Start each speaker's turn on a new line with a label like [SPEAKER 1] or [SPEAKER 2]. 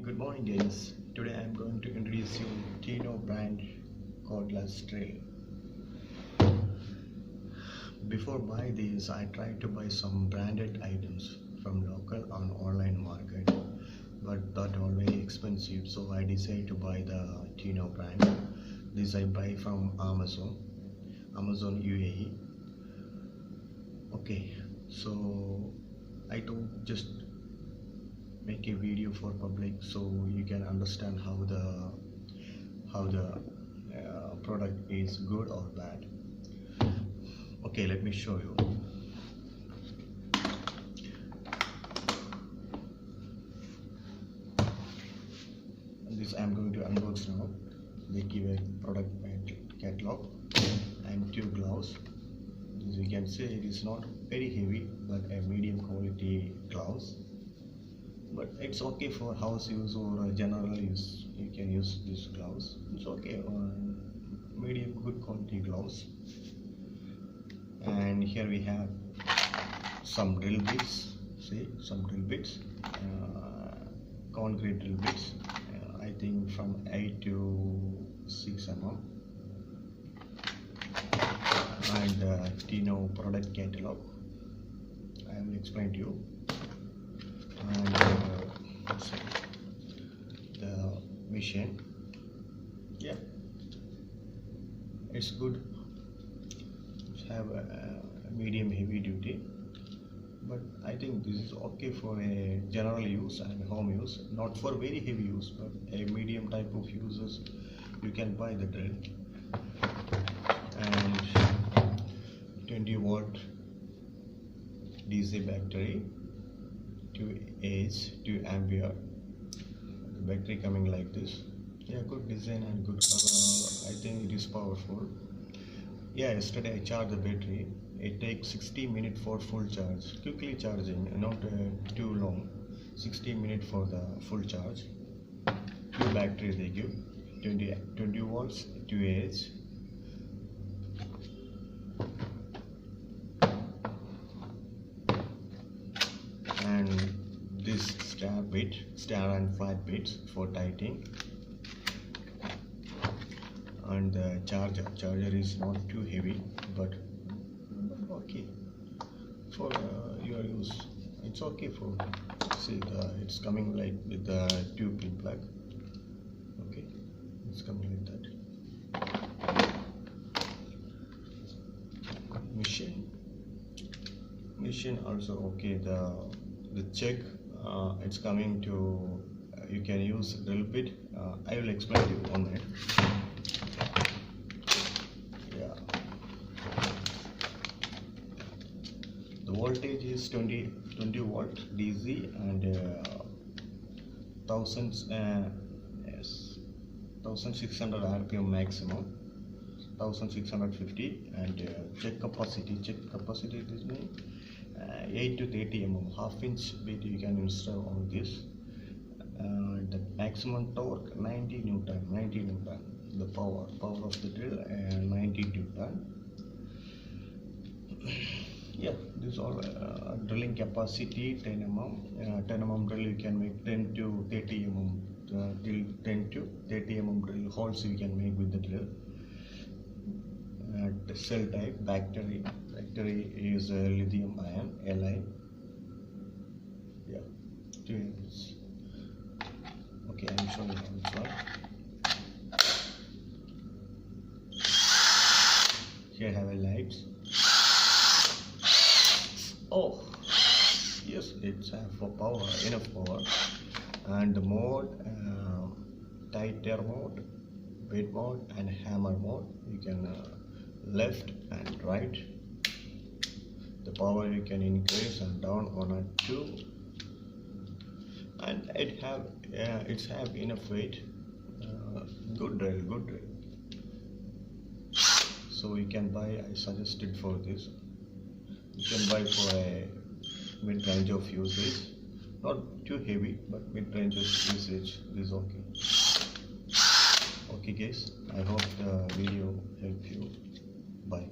[SPEAKER 1] Good morning guys. Today I am going to introduce you Teeno brand cordless drill. Before buy these, I tried to buy some branded items from local on online market, but that all very expensive, so I decided to buy the Teeno brand. This I buy from Amazon UAE. Okay, so I thought just make a video for public so you can understand how the product is good or bad. Okay, let me show you. This I am going to unbox now. They give a product catalog and two gloves. As you can see, it is not very heavy but a medium quality gloves, but it's okay for house use or general use. You can use these gloves. It's okay on medium good quality gloves. And here we have some drill bits. See, some drill bits, concrete drill bits. I think from 8 to 6 mm. And Teeno product catalog. I will explain to you. And the machine, yeah, it's good. It's have a medium heavy duty, but I think this is okay for a general use and home use, not for very heavy use, but a medium type of users. You can buy the drill. And 20-volt DC battery, 2 ampere. The battery coming like this. Yeah, good design and good color. I think it is powerful. Yeah, yesterday I charged the battery. It takes 60 minutes for full charge. Quickly charging, not too long. 60 minutes for the full charge. Two battery they give. 20 volts, 2Ah. And this star and flat bits for tightening. And the charger is not too heavy, but okay for your use. It's okay for, see, it's coming like with the 2-pin plug. Okay, it's coming like that. Machine also okay. The check, it's coming to, you can use a little bit. I will explain to you 1 minute. Yeah, the voltage is 20 volt DC and 1600 RPM maximum, 1650. And check capacity is 8 to 30 mm, half-inch bit you can install on this. The maximum torque 90 Newton. The power of the drill 90 Newton. Yeah, this all drilling capacity 10 mm. 10 mm drill you can make 10 to 30 mm. Till 10 to 30 mm drill holes you can make with the drill. The cell type battery is lithium ion Li. Yeah, 2 amps. Okay, I'm showing you how it's work. Here have a light. Oh yes, it's for power, enough power. And the mode, tighter mode, bed mode and hammer mode. You can left and right. The power you can increase and down on a 2. And it's have enough weight. Good drill. So you can buy, I suggested for this. You can buy for a mid-range of usage, not too heavy, but mid-range of usage. This is okay. Okay guys, I hope the video helped you. Bye.